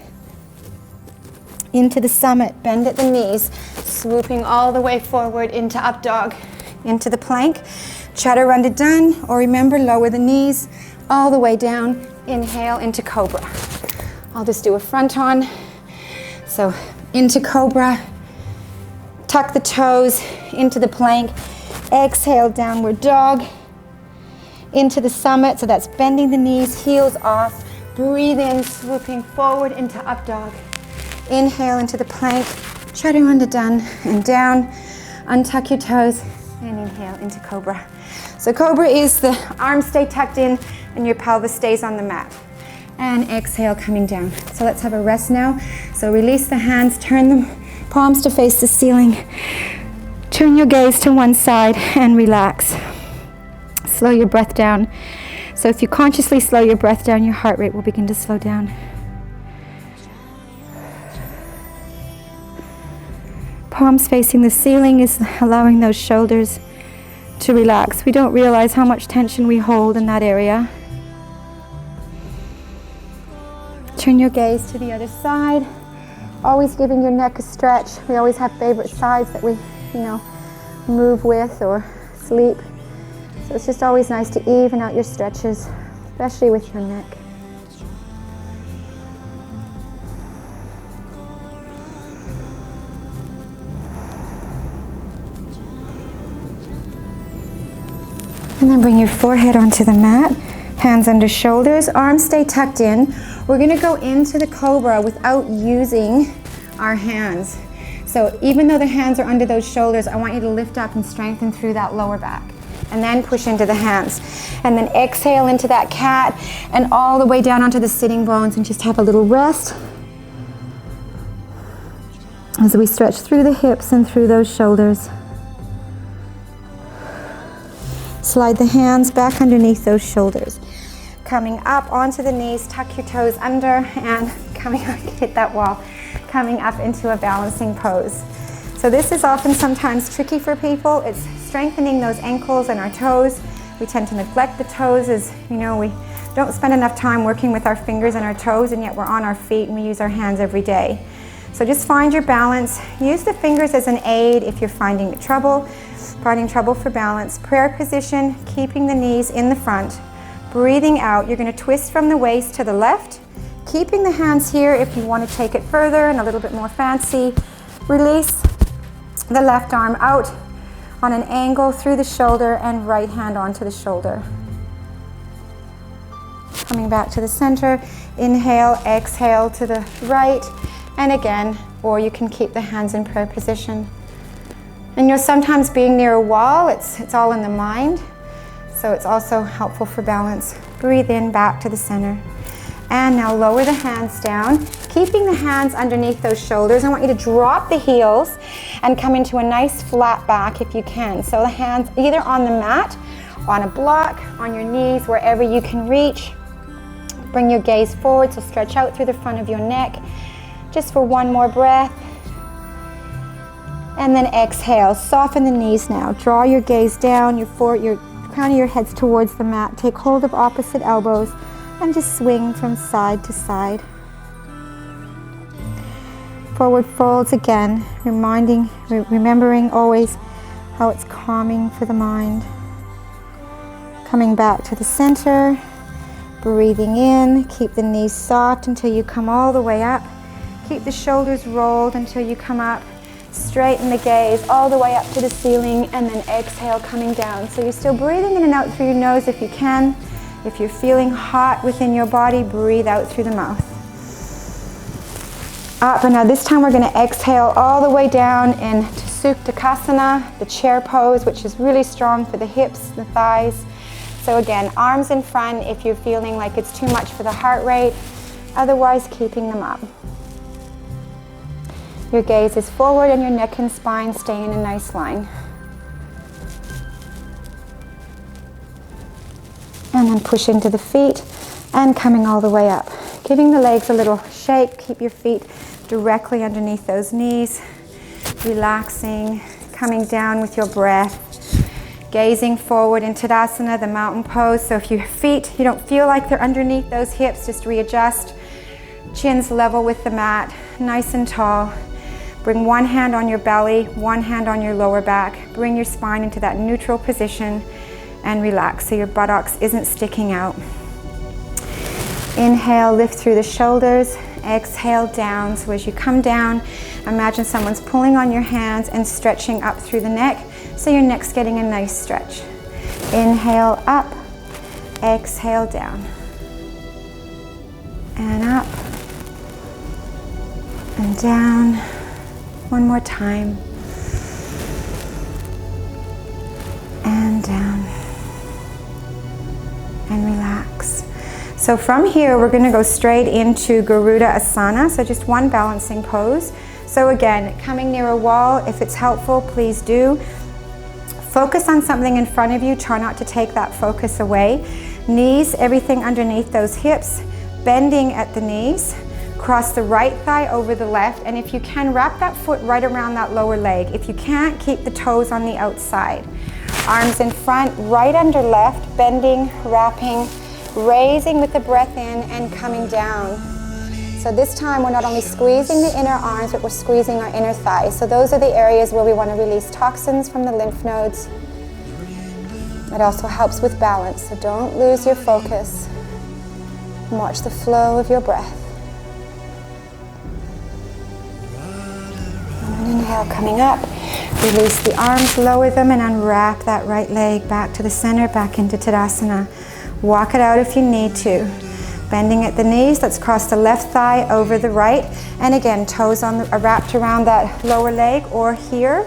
Into the summit. Bend at the knees. Swooping all the way forward into up dog. Into the plank. Chaturanga done, or remember, lower the knees all the way down. Inhale into cobra. I'll just do a front on. So into cobra, tuck the toes into the plank. Exhale, downward dog. Into the summit, so that's bending the knees, heels off. Breathe in, swooping forward into up dog. Inhale into the plank. Chaturanga done, and down. Untuck your toes, and inhale into cobra. So cobra is the arms stay tucked in and your pelvis stays on the mat. And exhale, coming down. So let's have a rest now. So release the hands, turn the palms to face the ceiling. Turn your gaze to one side and relax. Slow your breath down. So if you consciously slow your breath down, your heart rate will begin to slow down. Palms facing the ceiling is allowing those shoulders to relax. We don't realize how much tension we hold in that area. Turn your gaze to the other side. Always giving your neck a stretch. We always have favorite sides that we, move with or sleep. So it's just always nice to even out your stretches, especially with your neck. And then bring your forehead onto the mat, hands under shoulders, arms stay tucked in. We're going to go into the cobra without using our hands. So even though the hands are under those shoulders, I want you to lift up and strengthen through that lower back. And then push into the hands. And then exhale into that cat and all the way down onto the sitting bones and just have a little rest as we stretch through the hips and through those shoulders. Slide the hands back underneath those shoulders. Coming up onto the knees, tuck your toes under and coming up, hit that wall, coming up into a balancing pose. So this is often sometimes tricky for people. It's strengthening those ankles and our toes. We tend to neglect the toes as, we don't spend enough time working with our fingers and our toes, and yet we're on our feet and we use our hands every day. So just find your balance. Use the fingers as an aid if you're finding trouble for balance. Prayer position, keeping the knees in the front. Breathing out, you're going to twist from the waist to the left, keeping the hands here if you want to take it further and a little bit more fancy. Release the left arm out on an angle through the shoulder and right hand onto the shoulder. Coming back to the center, inhale, exhale to the right, and again, or you can keep the hands in prayer position. And sometimes being near a wall, it's all in the mind, so it's also helpful for balance. Breathe in back to the center. And now lower the hands down, keeping the hands underneath those shoulders. I want you to drop the heels and come into a nice flat back if you can. So the hands either on the mat, on a block, on your knees, wherever you can reach. Bring your gaze forward, so stretch out through the front of your neck. Just for one more breath. And then exhale, soften the knees now. Draw your gaze down, your crown of your head's towards the mat. Take hold of opposite elbows and just swing from side to side. Forward folds again, remembering always how it's calming for the mind. Coming back to the center, breathing in, keep the knees soft until you come all the way up. Keep the shoulders rolled until you come up. Straighten the gaze all the way up to the ceiling, and then exhale, coming down. So you're still breathing in and out through your nose if you can. If you're feeling hot within your body, breathe out through the mouth. Up, and now this time we're going to exhale all the way down into Tadasana, the chair pose, which is really strong for the hips, the thighs. So again, arms in front if you're feeling like it's too much for the heart rate, otherwise keeping them up. Your gaze is forward and your neck and spine stay in a nice line. And then push into the feet and coming all the way up. Giving the legs a little shake, keep your feet directly underneath those knees. Relaxing, coming down with your breath. Gazing forward in Tadasana, the mountain pose. So if your feet, you don't feel like they're underneath those hips, just readjust. Chin's level with the mat, nice and tall. Bring one hand on your belly, one hand on your lower back. Bring your spine into that neutral position and relax so your buttocks isn't sticking out. Inhale, lift through the shoulders. Exhale, down. So as you come down, imagine someone's pulling on your hands and stretching up through the neck so your neck's getting a nice stretch. Inhale, up. Exhale, down. And up. And down. One more time. And down. And relax. So from here, we're going to go straight into Garuda Asana. So just one balancing pose. So again, coming near a wall, if it's helpful, please do. Focus on something in front of you. Try not to take that focus away. Knees, everything underneath those hips. Bending at the knees. Cross the right thigh over the left, and if you can, wrap that foot right around that lower leg. If you can't, keep the toes on the outside. Arms in front, right under left, bending, wrapping, raising with the breath in and coming down. So this time we're not only squeezing the inner arms, but we're squeezing our inner thighs. So those are the areas where we want to release toxins from the lymph nodes. It also helps with balance, so don't lose your focus. And watch the flow of your breath. Inhale, coming up, release the arms, lower them, and unwrap that right leg back to the center, back into Tadasana. Walk it out if you need to. Bending at the knees, let's cross the left thigh over the right. And again, toes wrapped around that lower leg or here,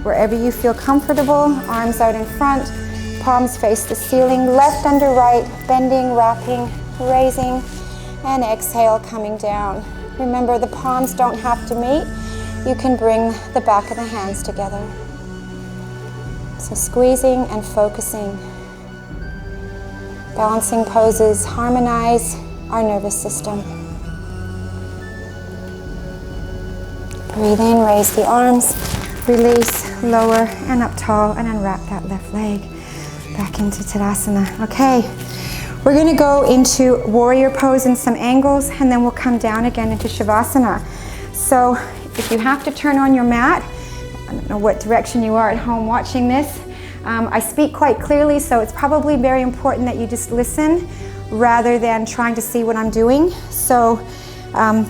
wherever you feel comfortable. Arms out in front, palms face the ceiling, left under right, bending, wrapping, raising, and exhale, coming down. Remember, the palms don't have to meet. You can bring the back of the hands together. So squeezing and focusing. Balancing poses harmonize our nervous system. Breathe in, raise the arms, release, lower and up tall, and unwrap that left leg back into Tadasana. Okay, we're going to go into warrior pose in some angles, and then we'll come down again into Shavasana. So if you have to turn on your mat, I don't know what direction you are at home watching this, I speak quite clearly, so it's probably very important that you just listen rather than trying to see what I'm doing. So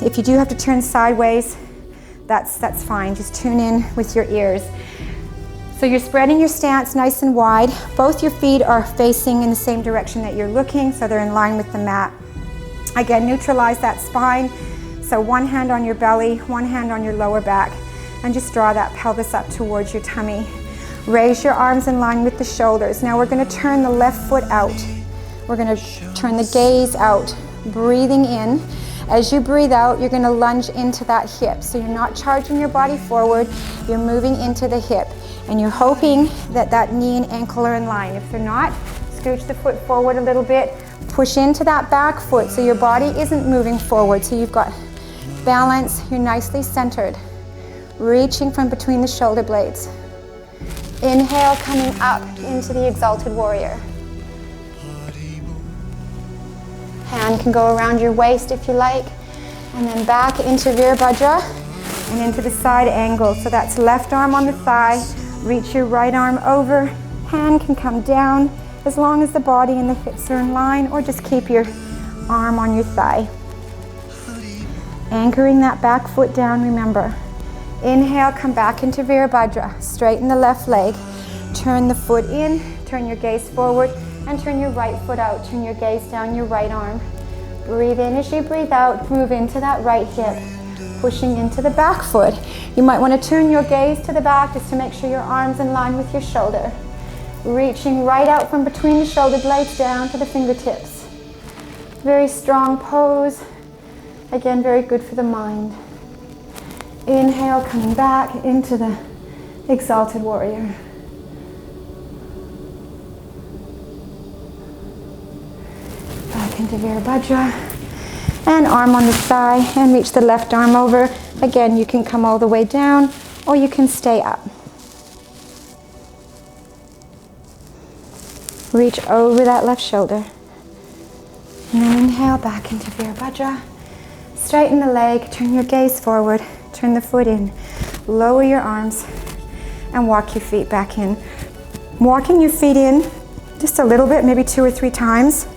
if you do have to turn sideways, that's fine. Just tune in with your ears. So you're spreading your stance nice and wide. Both your feet are facing in the same direction that you're looking, so they're in line with the mat. Again, neutralize that spine. So one hand on your belly, one hand on your lower back, and just draw that pelvis up towards your tummy. Raise your arms in line with the shoulders. Now we're going to turn the left foot out. We're going to turn the gaze out. breathing in. As you breathe out, you're going to lunge into that hip. So you're not charging your body forward, you're moving into the hip. And you're hoping that that knee and ankle are in line. If they're not, scooch the foot forward a little bit, push into that back foot so your body isn't moving forward. So you've got balance, you're nicely centered. Reaching from between the shoulder blades. Inhale, coming up into the Exalted Warrior. Hand can go around your waist if you like, and then back into Virabhadra and into the side angle. So that's left arm on the thigh, reach your right arm over, hand can come down as long as the body and the hips are in line, or just keep your arm on your thigh. Anchoring that back foot down, remember. Inhale, come back into Virabhadra, straighten the left leg, turn the foot in, turn your gaze forward, and turn your right foot out. Turn your gaze down your right arm. Breathe in as you breathe out. Move into that right hip. Pushing into the back foot. You might want to turn your gaze to the back just to make sure your arm's in line with your shoulder. Reaching right out from between the shoulder blades down to the fingertips. Very strong pose. Again, very good for the mind. Inhale, coming back into the Exalted Warrior. Into Virabhadra, and arm on the thigh, and reach the left arm over. Again, you can come all the way down or you can stay up. Reach over that left shoulder, and then inhale back into Virabhadra. Straighten the leg, turn your gaze forward, turn the foot in, lower your arms, and walk your feet back in. Walking your feet in just a little bit, maybe 2 or 3 times,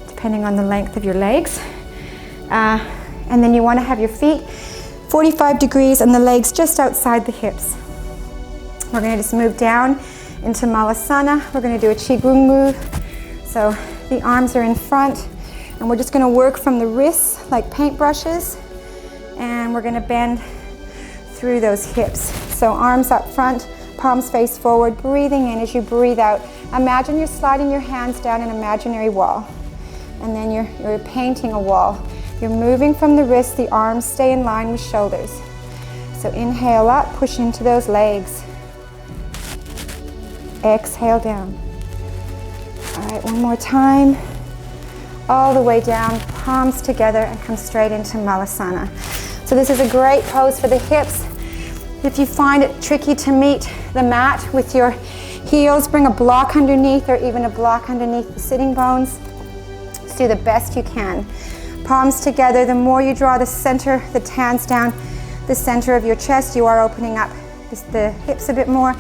depending on the length of your legs. And then you want to have your feet 45 degrees and the legs just outside the hips. We're going to just move down into Malasana. We're going to do a Qigong move. So the arms are in front, and we're just going to work from the wrists like paintbrushes, and we're going to bend through those hips. So arms up front, palms face forward, breathing in as you breathe out. Imagine you're sliding your hands down an imaginary wall. And then you're painting a wall. You're moving from the wrists, the arms stay in line with shoulders. So inhale up, push into those legs. Exhale down. All right, one more time. All the way down, palms together, and come straight into Malasana. So this is a great pose for the hips. If you find it tricky to meet the mat with your heels, bring a block underneath, or even a block underneath the sitting bones. Do the best you can. Palms together. The more you draw the center, the hands down the center of your chest, you are opening up the hips a bit more.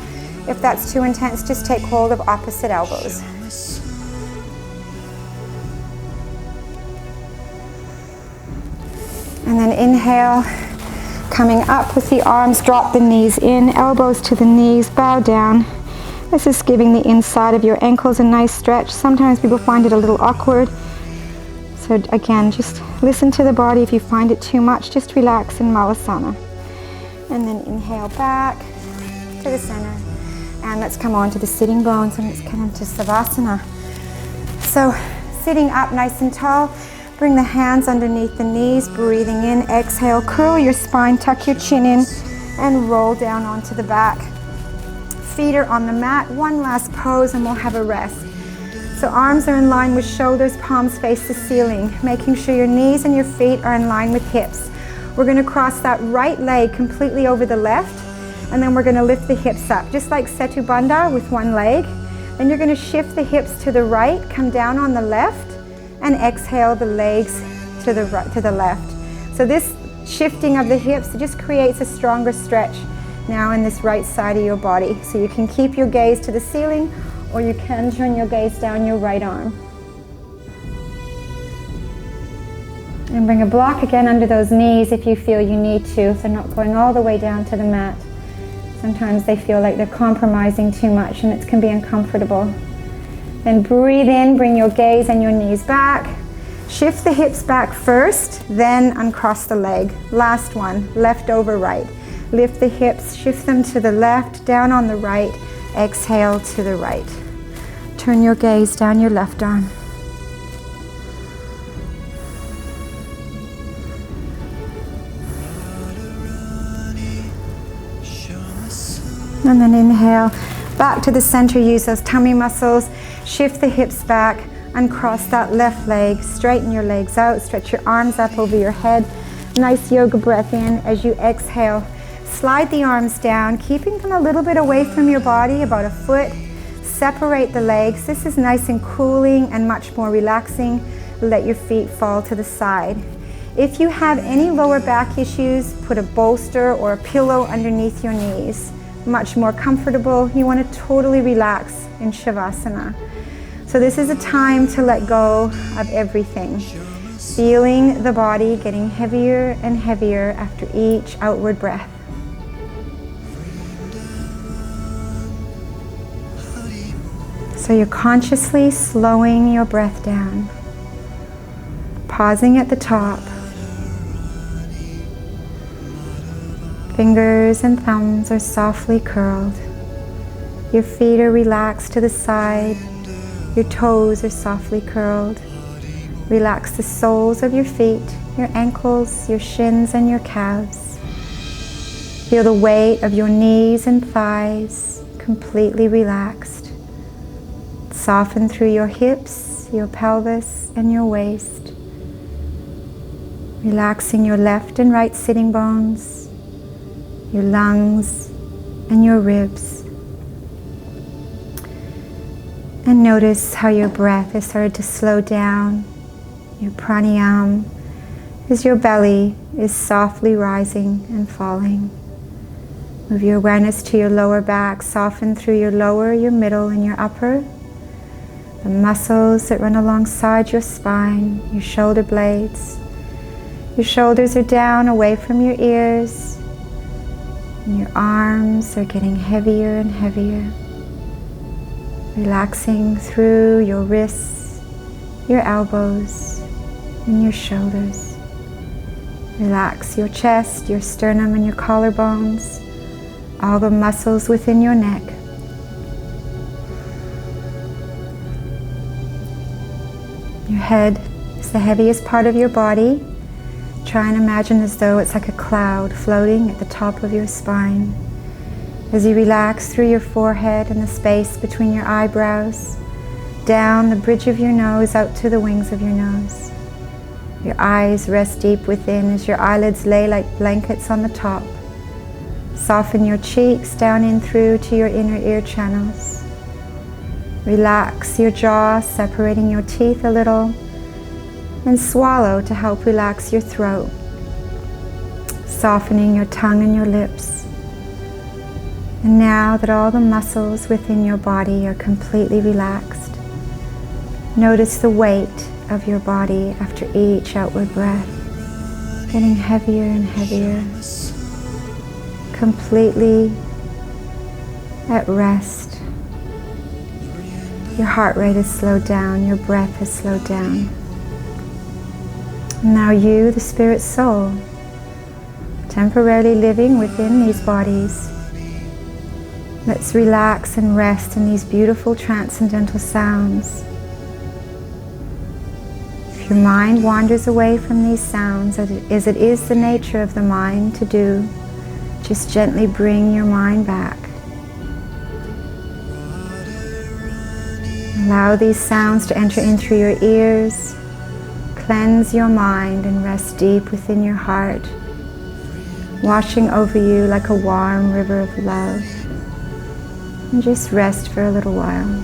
If that's too intense, just take hold of opposite elbows. And then inhale, coming up with the arms, drop the knees in, elbows to the knees, bow down. This is giving the inside of your ankles a nice stretch. Sometimes people find it a little awkward. So again, just listen to the body. If you find it too much, just relax in Malasana. And then inhale back to the center. And let's come on to the sitting bones, and let's come into Tadasana. So sitting up nice and tall, bring the hands underneath the knees, breathing in, exhale, curl your spine, tuck your chin in, and roll down onto the back. Feet are on the mat. One last pose and we'll have a rest. So arms are in line with shoulders, palms face the ceiling, making sure your knees and your feet are in line with hips. We're going to cross that right leg completely over the left, and then we're going to lift the hips up, just like Setu Bandha with one leg. Then you're going to shift the hips to the right, come down on the left, and exhale the legs to the right, to the left. So this shifting of the hips just creates a stronger stretch now in this right side of your body. So you can keep your gaze to the ceiling, or you can turn your gaze down your right arm. And bring a block again under those knees if you feel you need to, if they're not going all the way down to the mat. Sometimes they feel like they're compromising too much and it can be uncomfortable. Then breathe in, bring your gaze and your knees back. Shift the hips back first, then uncross the leg. Last one, left over right. Lift the hips, shift them to the left, down on the right, exhale to the right. Turn your gaze down your left arm. And then inhale, back to the center, use those tummy muscles, shift the hips back, uncross that left leg, straighten your legs out, stretch your arms up over your head. Nice yoga breath in. As you exhale, slide the arms down, keeping them a little bit away from your body, about a foot. Separate the legs. This is nice and cooling and much more relaxing. Let your feet fall to the side. If you have any lower back issues, put a bolster or a pillow underneath your knees. Much more comfortable. You want to totally relax in Shavasana. So this is a time to let go of everything. Feeling the body getting heavier and heavier after each outward breath. So you're consciously slowing your breath down. Pausing at the top. Fingers and thumbs are softly curled. Your feet are relaxed to the side. Your toes are softly curled. Relax the soles of your feet, your ankles, your shins, and your calves. Feel the weight of your knees and thighs completely relaxed. Soften through your hips, your pelvis, and your waist. Relaxing your left and right sitting bones, your lungs, and your ribs. And notice how your breath has started to slow down, your pranayama, as your belly is softly rising and falling. Move your awareness to your lower back, soften through your lower, your middle, and your upper. The muscles that run alongside your spine, your shoulder blades. Your shoulders are down away from your ears. And your arms are getting heavier and heavier. Relaxing through your wrists, your elbows, and your shoulders. Relax your chest, your sternum, and your collarbones, all the muscles within your neck. Your head is the heaviest part of your body. Try and imagine as though it's like a cloud floating at the top of your spine. As you relax through your forehead and the space between your eyebrows, down the bridge of your nose out to the wings of your nose. Your eyes rest deep within as your eyelids lay like blankets on the top. Soften your cheeks down in through to your inner ear channels. Relax your jaw, separating your teeth a little, and swallow to help relax your throat. Softening your tongue and your lips. And now that all the muscles within your body are completely relaxed, notice the weight of your body after each outward breath, getting heavier and heavier, completely at rest. Your heart rate has slowed down, your breath has slowed down. And now you, the spirit soul, temporarily living within these bodies, let's relax and rest in these beautiful transcendental sounds. If your mind wanders away from these sounds, as it is the nature of the mind to do, just gently bring your mind back. Allow these sounds to enter in through your ears, cleanse your mind and rest deep within your heart, washing over you like a warm river of love. And just rest for a little while.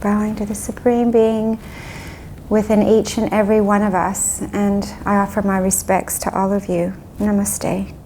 bowing to the Supreme Being within each and every one of us, and I offer my respects to all of you. Namaste.